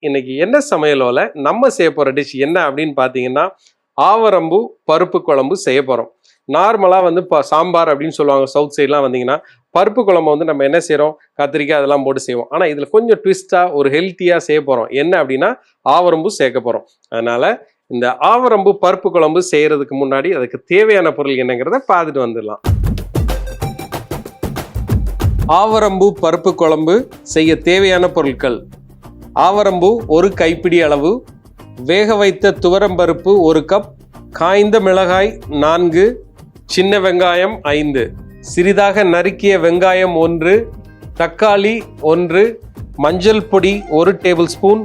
இன்னைக்கு என்ன சமையலோல நம்ம செய்ய போற டிஷ் என்ன அப்படின்னு பார்த்தீங்கன்னா ஆவரம்பு பருப்பு குழம்பு செய்ய போறோம். நார்மலா வந்து சாம்பார் அப்படின்னு சொல்லுவாங்க சவுத் சைட்லாம் வந்தீங்கன்னா பருப்பு குழம்பு வந்து நம்ம என்ன செய்யறோம், கத்திரிக்காய் அதெல்லாம் போட்டு செய்வோம். ஆனா இதுல கொஞ்சம் ட்விஸ்டா ஒரு ஹெல்த்தியா செய்ய போறோம். என்ன அப்படின்னா ஆவரம்பு சேர்க்க போறோம். அதனால இந்த ஆவரம்பு பருப்பு குழம்பு செய்யறதுக்கு முன்னாடி அதுக்கு தேவையான பொருள் என்னங்கிறத பார்த்துட்டு வந்துடலாம். ஆவரம்பு பருப்பு குழம்பு செய்ய தேவையான பொருட்கள்: ஆவரம்பு 1 கைப்பிடி அளவு, வேக வைத்த துவரம்பருப்பு 1 கப், காய்ந்த மிளகாய் 4, சின்ன வெங்காயம் 5, சிறிதாக நறுக்கிய வெங்காயம் 1, தக்காளி 1, மஞ்சள் பொடி 1 டேபிள் ஸ்பூன்,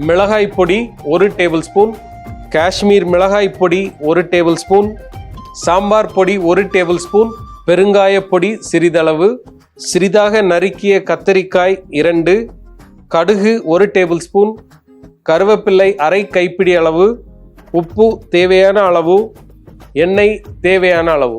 மிளகாய் பொடி 1 டேபிள் ஸ்பூன், காஷ்மீர் மிளகாய் பொடி 1 டேபிள் ஸ்பூன், சாம்பார் பொடி 1 டேபிள் ஸ்பூன், பெருங்காய பொடி சிறிதளவு, சிறிதாக நறுக்கிய கத்தரிக்காய் 2, கடுகு 1 டேபிள் ஸ்பூன், கருவேப்பிள்ளை அரை கைப்பிடி அளவு, உப்பு தேவையான அளவு, எண்ணெய் தேவையான அளவு.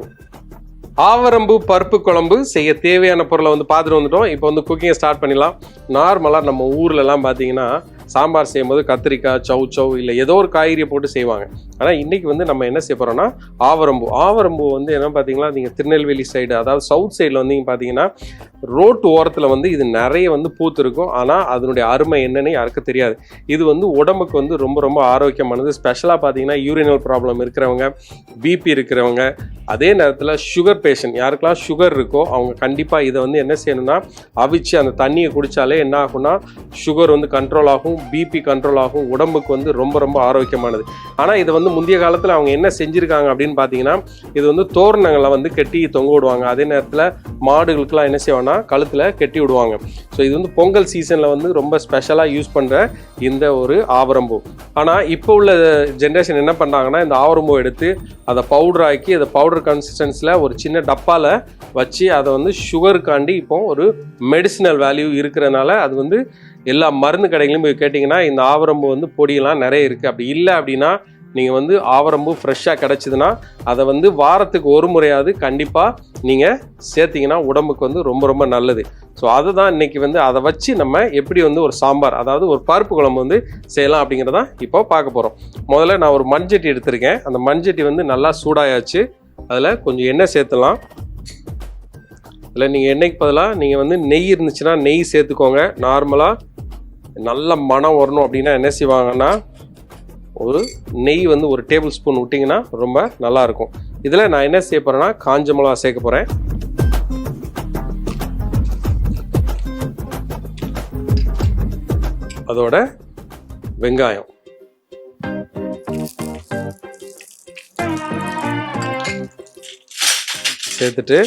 ஆவரம்பு பருப்பு குழம்பு செய்ய தேவையான பொருளை வந்து பார்த்துட்டு வந்துட்டோம். இப்போ வந்து குக்கிங்கை ஸ்டார்ட் பண்ணிடலாம். நார்மலாக நம்ம ஊர்லலாம் பார்த்தீங்கன்னா சாம்பார் செய்யும்போது கத்திரிக்காய், சௌ இல்லை ஏதோ ஒரு காய்கறியை போட்டு செய்வாங்க. ஆனால் இன்றைக்கி வந்து நம்ம என்ன செய்ய போகிறோம்னா ஆவரம்பு வந்து என்ன பார்த்தீங்கன்னா நீங்கள் திருநெல்வேலி சைடு, அதாவது சவுத் சைடில் வந்து பார்த்தீங்கன்னா ரோட்டு ஓரத்தில் வந்து இது நிறைய வந்து பூத்து இருக்கும். ஆனால் அதனுடைய அருமை என்னன்னு யாருக்கும் தெரியாது. இது வந்து உடம்புக்கு வந்து ரொம்ப ரொம்ப ஆரோக்கியமானது. ஸ்பெஷலாக பார்த்தீங்கன்னா யூரினல் ப்ராப்ளம் இருக்கிறவங்க, பிபி இருக்கிறவங்க, அதே நேரத்தில் சுகர் பேஷண்ட், யாருக்கெல்லாம் சுகர் இருக்கோ அவங்க கண்டிப்பாக இதை வந்து என்ன செய்யணும்னா அவிச்சு அந்த தண்ணியை குடித்தாலே என்ன ஆகும்னா சுகர் வந்து கண்ட்ரோல் ஆகும், பிபி கண்ட்ரோல் ஆகும், உடம்புக்கு வந்து ரொம்ப ரொம்ப ஆரோக்கியமானது. ஆனால் இதை வந்து முந்தைய காலத்தில் அவங்க என்ன செஞ்சுருக்காங்க அப்படின்னு பார்த்தீங்கன்னா இது வந்து தோரணங்களை வந்து கட்டி தொங்க விடுவாங்க. அதே நேரத்தில் மாடுகளுக்கெல்லாம் என்ன செய்வாங்கன்னா கழுத்தில் கட்டி விடுவாங்க. ஸோ இது வந்து பொங்கல் சீசனில் வந்து ரொம்ப ஸ்பெஷலாக யூஸ் பண்ணுற இந்த ஒரு ஆவரம்பூ. ஆனால் இப்போ உள்ள ஜென்ரேஷன் என்ன பண்ணுறாங்கன்னா இந்த ஆவரம்பூ எடுத்து அதை பவுடர் ஆக்கி அதை பவுடர் கன்சிஸ்டன்ஸில் ஒரு சின்ன டப்பாவில் வச்சு அதை வந்து சுகருக்காண்டி இப்போ ஒரு மெடிசினல் வேல்யூ இருக்கிறதுனால அது வந்து எல்லா மருந்து கடைகளையும் போய் கேட்டிங்கன்னா இந்த ஆவரம்பு வந்து பொடியெல்லாம் நிறைய இருக்குது. அப்படி இல்லை அப்படின்னா நீங்கள் வந்து ஆவரம்பு ஃப்ரெஷ்ஷாக கிடச்சிதுன்னா அதை வந்து வாரத்துக்கு ஒரு முறையாவது கண்டிப்பாக நீங்கள் சேர்த்திங்கன்னா உடம்புக்கு வந்து ரொம்ப ரொம்ப நல்லது. ஸோ அதுதான் இன்றைக்கி வந்து அதை வச்சு நம்ம எப்படி வந்து ஒரு சாம்பார், அதாவது ஒரு பருப்பு குழம்பு வந்து செய்யலாம் அப்படிங்கிறதான் இப்போ பார்க்க போகிறோம். முதல்ல நான் ஒரு மண்சட்டி எடுத்திருக்கேன். அந்த மண்சட்டி வந்து நல்லா சூடாயாச்சு. அதில் கொஞ்சம் எண்ணெய் சேர்த்துலாம். இல்லை நீங்கள் எண்ணெய்க்கு பதிலாக நீங்கள் வந்து நெய் இருந்துச்சுன்னா நெய் சேர்த்துக்கோங்க. நார்மலாக நல்ல மனம் வரணும் அப்படின்னா என்ன செய்வாங்கன்னா ஒரு நெய் வந்து 1 டேபிள் ஸ்பூன் விட்டிங்கன்னா ரொம்ப நல்லாயிருக்கும். இதில் நான் என்ன செய்ய போகிறேன்னா காஞ்ச மிளகா சேர்க்க போகிறேன். அதோட வெங்காயம், சேர்த்துட்டு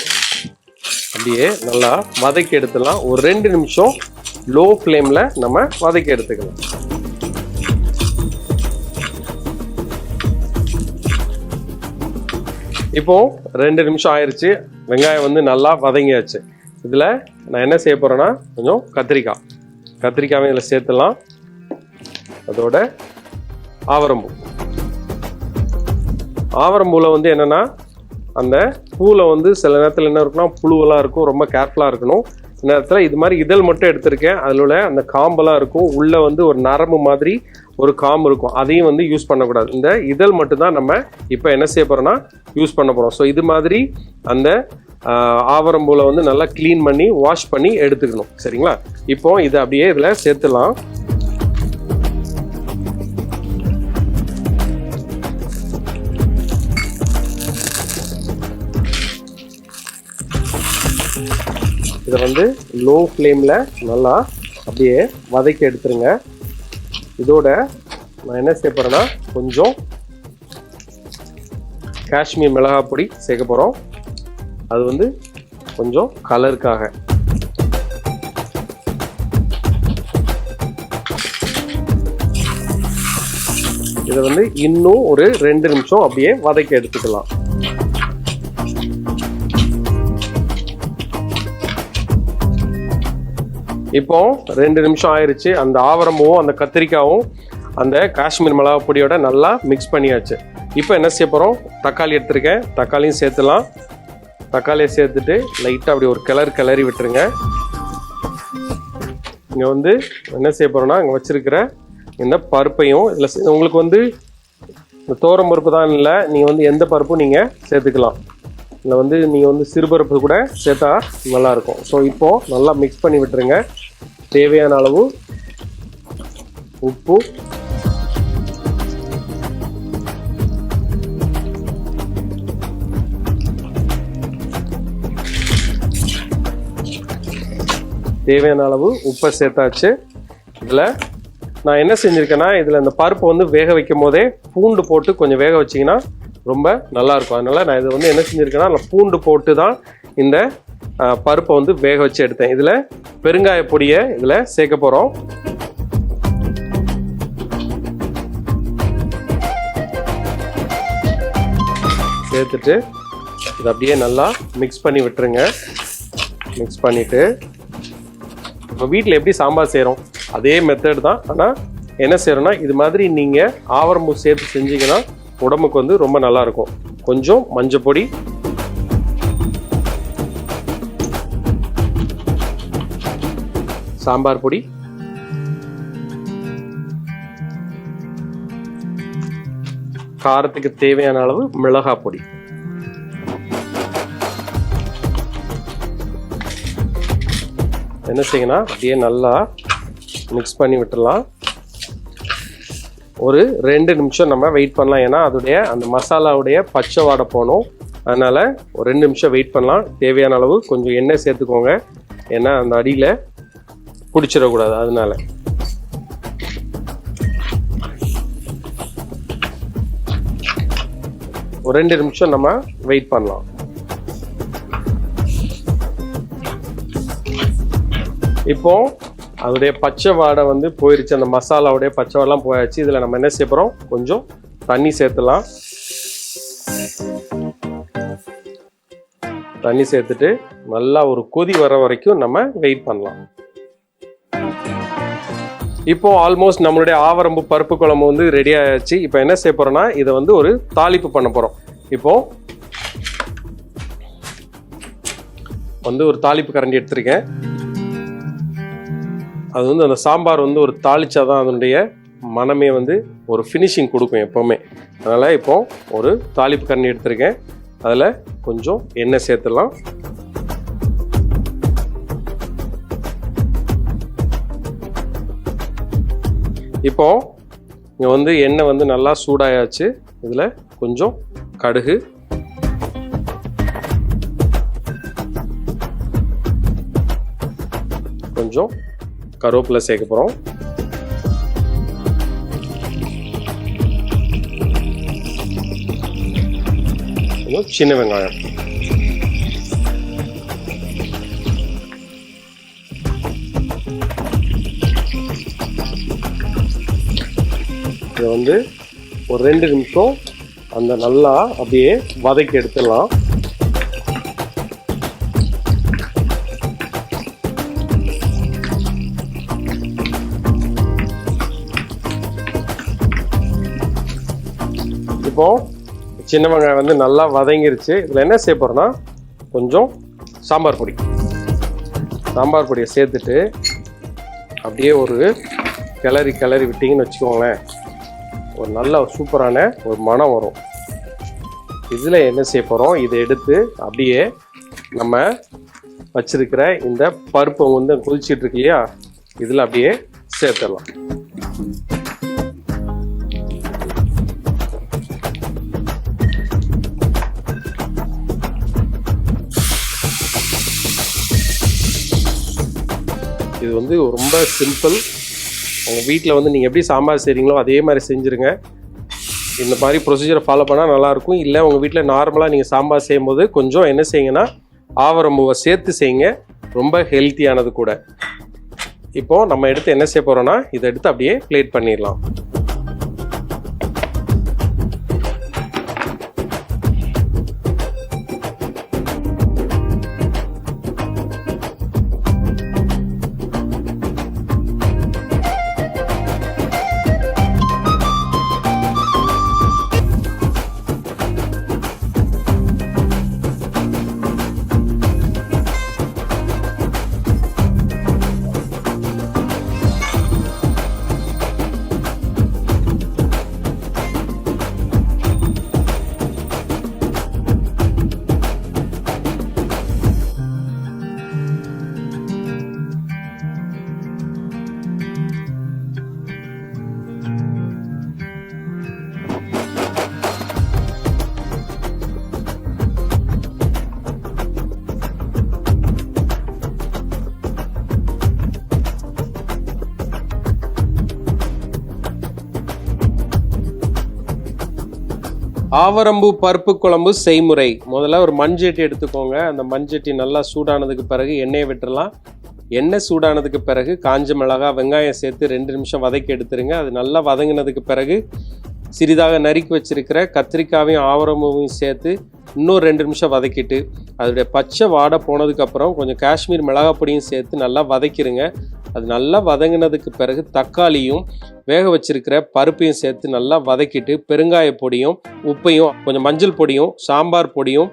அப்படியே நல்லா வதக்கி எடுத்துடலாம். ஒரு 2 நிமிஷம் லோ ஃப்ளேமில் நம்ம வதக்கி எடுத்துக்கலாம். இப்போ 2 நிமிஷம் ஆயிடுச்சு. வெங்காயம் வந்து நல்லா வதங்கியாச்சு. இதில் நான் என்ன செய்ய போகிறேன்னா கொஞ்சம் கத்திரிக்காயும் இதில் சேர்த்துலாம். அதோட ஆவரம்பூவில் வந்து என்னென்னா அந்த பூவில் வந்து சில நேரத்தில் என்ன இருக்குன்னா புழுவெல்லாம் இருக்கும். ரொம்ப கேர்ஃபுல்லாக இருக்கணும். நேரத்தில் இது மாதிரி இதழ் மட்டும் எடுத்திருக்கேன். அதில் உள்ள அந்த காம்பெல்லாம் இருக்கும். உள்ளே வந்து ஒரு நரம்பு மாதிரி ஒரு காம்பு இருக்கும். அதையும் வந்து யூஸ் பண்ணக்கூடாது. இந்த இதழ் மட்டும்தான் நம்ம இப்போ என்ன செய்ய போகிறோம்னா யூஸ் பண்ண போகிறோம். ஸோ இது மாதிரி அந்த ஆவரம்பூவில் வந்து நல்லா க்ளீன் பண்ணி வாஷ் பண்ணி எடுத்துக்கணும். சரிங்களா? இப்போ இதை அப்படியே இதில் சேர்த்துலாம். இதை வந்து லோ ஃப்ளேமில் நல்லா அப்படியே வதக்கி எடுத்துருங்க. இதோட நான் என்ன செய்ய போகிறேன்னா கொஞ்சம் காஷ்மீர் மிளகாய் பொடி சேர்க்க போகிறோம். அது வந்து கொஞ்சம் கலருக்காக. இதை வந்து இன்னும் ஒரு 2 நிமிஷம் அப்படியே வதக்கி எடுத்துக்கலாம். இப்போ 2 நிமிஷம் ஆயிடுச்சு. அந்த ஆவரம்பூவும் அந்த கத்திரிக்காயும் அந்த காஷ்மீர் மிளகாய் பொடியோட நல்லா மிக்ஸ் பண்ணியாச்சு. இப்போ என்ன செய்ய போகிறோம், தக்காளி எடுத்துருக்கேன். தக்காளியும் சேர்த்துலாம். தக்காளியை சேர்த்துட்டு லைட்டாக அப்படி ஒரு கிளறி விட்டுருங்க. இங்கே வந்து என்ன செய்ய போகிறோன்னா இங்கே வச்சுருக்கிற இந்த பருப்பையும் இதில் உங்களுக்கு வந்து இந்த தோரம் பருப்பு தான் இல்லை, நீங்கள் வந்து எந்த பருப்பும் நீங்கள் சேர்த்துக்கலாம். இதில் வந்து நீங்கள் வந்து சிறுபருப்பு கூட சேர்த்தா நல்லாயிருக்கும். ஸோ இப்போது நல்லா மிக்ஸ் பண்ணி விட்டுருங்க. தேவையான அளவு உப்பு, தேவையான அளவு உப்பை சேர்த்தாச்சு. இதில் நான் என்ன செஞ்சுருக்கேன்னா, இதில் இந்த பருப்பை வந்து வேக வைக்கும் போதே பூண்டு போட்டு கொஞ்சம் வேக வச்சிங்கன்னா ரொம்ப நல்லாயிருக்கும். அதனால் நான் இதை வந்து என்ன செஞ்சுருக்கேன்னா, நான் பூண்டு போட்டு தான் இந்த பருப்பை வந்து வேக வச்சு எடுத்தேன். இதில் பெருங்காய பொடியை இதில் சேர்க்க போகிறோம். சேர்த்துட்டு இதை அப்படியே நல்லா மிக்ஸ் பண்ணி விட்டுருங்க. மிக்ஸ் பண்ணிவிட்டு நம்ம வீட்டில் எப்படி சாம்பார் செய்கிறோம் அதே மெத்தட் தான். ஆனால் என்ன செய்கிறோன்னா, இது மாதிரி நீங்கள் ஆவரம்பூ சேர்த்து செஞ்சீங்கன்னா உடம்புக்கு வந்து ரொம்ப நல்லாயிருக்கும். கொஞ்சம் மஞ்சள் பொடி, சாம்பார் பொடி, காரத்துக்கு தேவையான அளவு மிளகாய் பொடி, என்ன செய்யணும்னா அப்படியே நல்லா மிக்ஸ் பண்ணி விட்டுடலாம். ஒரு 2 நிமிஷம் நம்ம வெயிட் பண்ணலாம். ஏன்னா அதோடைய அந்த மசாலாவுடைய பச்சை வாடை போகணும். அதனால் ஒரு 2 நிமிஷம் வெயிட் பண்ணலாம். தேவையான அளவு கொஞ்சம் எண்ணெய் சேர்த்துக்கோங்க. ஏன்னா அந்த அடியில் பிடிச்சிடக்கூடாது. அதனால ஒரு 2 நிமிஷம் நம்ம வெயிட் பண்ணலாம். இப்போ அதோடைய பச்சை வாடை வந்து போயிருச்சு. அந்த மசாலாவுடைய பச்சை வாடெல்லாம் போயாச்சு. இதில் நம்ம என்ன செய்ய போகிறோம், கொஞ்சம் தண்ணி சேர்த்துலாம். தண்ணி சேர்த்துட்டு நல்லா ஒரு கொதி வர வரைக்கும் நம்ம வெயிட் பண்ணலாம். இப்போ ஆல்மோஸ்ட் நம்மளுடைய ஆவரம்பு பருப்பு குழம்பு வந்து ரெடி ஆயாச்சு. இப்போ என்ன செய்ய போகிறோன்னா, இதை வந்து ஒரு தாளிப்பு பண்ண போகிறோம். இப்போ வந்து ஒரு தாளிப்பு கரண்டி எடுத்திருக்கேன். அது வந்து அந்த சாம்பார் வந்து ஒரு தாளிச்சாதான் அதனுடைய மனமே வந்து ஒரு ஃபினிஷிங் கொடுக்கும் எப்போவுமே. அதனால் இப்போ ஒரு தாளிப்பு கரண்டி எடுத்திருக்கேன். அதில் கொஞ்சம் எண்ணெய் சேர்த்துடலாம். இப்போ இங்கே வந்து எண்ணெய் வந்து நல்லா சூடாயாச்சு. இதில் கொஞ்சம் கடுகு, கொஞ்சம் கருவேப்பிலை சேர்க்க போகிறோம். சின்ன வெங்காயம், இதை வந்து ஒரு 2 நிமிஷம் அந்த நல்லா அப்படியே வதக்கி எடுத்துடலாம். இப்போ சின்ன வெங்காயம் வந்து நல்லா வதங்கிருச்சு. இதில் என்ன செய்ய போகிறோன்னா, கொஞ்சம் சாம்பார் பொடியை சேர்த்துட்டு அப்படியே ஒரு கிளறி விட்டிங்கன்னு வச்சுக்கோங்களேன், ஒரு நல்ல சூப்பரான ஒரு மனம் வரும். இதில் என்ன செய்ய போகிறோம், இதை எடுத்து அப்படியே நம்ம வச்சிருக்கிற இந்த பருப்பை வந்து கொதிச்சிட்டு இருக்கு இல்லையா, இதில் அப்படியே சேர்த்துடலாம். இது வந்து ரொம்ப சிம்பிள். உங்கள் வீட்டில் வந்து நீங்கள் எப்படி சாம்பார் செய்கிறீங்களோ அதே மாதிரி செஞ்சுருங்க. இந்த மாதிரி ப்ரொசீஜரை ஃபாலோ பண்ணால் நல்லாயிருக்கும். இல்லை உங்கள் வீட்டில் நார்மலாக நீங்கள் சாம்பார் செய்யும்போது கொஞ்சம் என்ன செய்யுங்கன்னா, ஆவரம்பூவை சேர்த்து செய்யுங்க. ரொம்ப ஹெல்த்தியானது கூட. இப்போது நம்ம எடுத்து என்ன செய்ய போகிறோன்னா, இதை எடுத்து அப்படியே பிளேட் பண்ணிடலாம். ஆவரம்பு பருப்பு குழம்பு செய்முறை. முதல்ல ஒரு மண்சட்டி எடுத்துக்கோங்க. அந்த மண்சட்டி நல்லா சூடானதுக்கு பிறகு எண்ணெயை விட்டுறலாம். எண்ணெய் சூடானதுக்கு பிறகு காஞ்ச மிளகாய், வெங்காயம் சேர்த்து 2 நிமிஷம் வதக்கி எடுத்துருங்க. அது நல்லா வதங்கினதுக்கு பிறகு சிறிதாக நறுக்கி வச்சிருக்கிற கத்திரிக்காயும் ஆவரம்பையும் சேர்த்து இன்னும் 2 நிமிஷம் வதக்கிட்டு அதோடைய பச்சை வாடை போனதுக்கப்புறம் கொஞ்சம் காஷ்மீர் மிளகாய் பொடியும் சேர்த்து நல்லா வதக்கிடுங்க. அது நல்லா வதங்கினதுக்கு பிறகு தக்காளியும் வேக வச்சிருக்கிற பருப்பையும் சேர்த்து நல்லா வதக்கிட்டு பெருங்காய பொடியும் உப்பையும் கொஞ்சம் மஞ்சள் பொடியும் சாம்பார் பொடியும்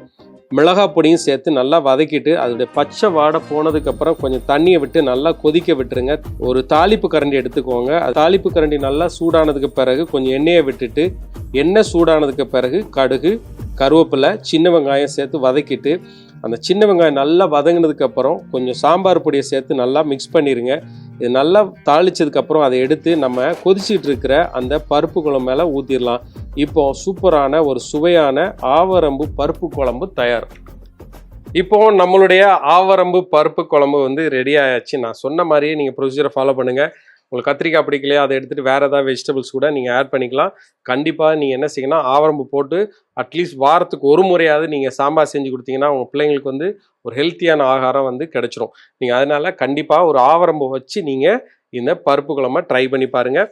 மிளகாய் பொடியும் சேர்த்து நல்லா வதக்கிட்டு அதோடைய பச்சை வாடை போனதுக்கப்புறம் கொஞ்சம் தண்ணியை விட்டு நல்லா கொதிக்க விட்டுருங்க. ஒரு தாளிப்பு கரண்டி எடுத்துக்கோங்க. தாளிப்பு கரண்டி நல்லா சூடானதுக்கு பிறகு கொஞ்சம் எண்ணெயை விட்டுட்டு எண்ணெய் சூடானதுக்கு பிறகு கடுகு, கருவேப்பிலை, சின்ன வெங்காயம் சேர்த்து வதக்கிட்டு அந்த சின்ன வெங்காயம் நல்லா வதங்கினதுக்கப்புறம் கொஞ்சம் சாம்பார் பொடியை சேர்த்து நல்லா மிக்ஸ் பண்ணிடுங்க. இது நல்லா தாளிச்சதுக்கப்புறம் அதை எடுத்து நம்ம கொதிச்சிட்டு இருக்கிற அந்த பருப்பு குழம்பு மேலே ஊற்றிடலாம். இப்போ சூப்பரான ஒரு சுவையான ஆவரம்பு பருப்பு குழம்பு தயார். இப்போ நம்மளுடைய ஆவரம்பு பருப்பு குழம்பு வந்து ரெடி ஆயாச்சு. நான் சொன்ன மாதிரியே நீங்கள் ப்ரொசீஜரை ஃபாலோ பண்ணுங்கள். உங்களுக்கு கத்திரிக்காய் பிடிக்கலையா அதை எடுத்துகிட்டு வேறு ஏதாவது வெஜிடபிள்ஸ் கூட நீங்கள் ஆட் பண்ணிக்கலாம். கண்டிப்பாக நீங்கள் என்ன செய்யணும், ஆவரம்பு போட்டு அட்லீஸ்ட் வாரத்துக்கு ஒரு முறையாவது நீங்கள் சாம்பார் செஞ்சு கொடுத்தீங்கன்னா உங்கள் பிள்ளைங்களுக்கு வந்து ஒரு ஹெல்த்தியான ஆகாரம் வந்து கிடைச்சிரும். நீங்கள் அதனால் கண்டிப்பாக ஒரு ஆவரம்பு வச்சு நீங்கள் இந்த பருப்பு குழம்பை ட்ரை பண்ணி பாருங்கள்.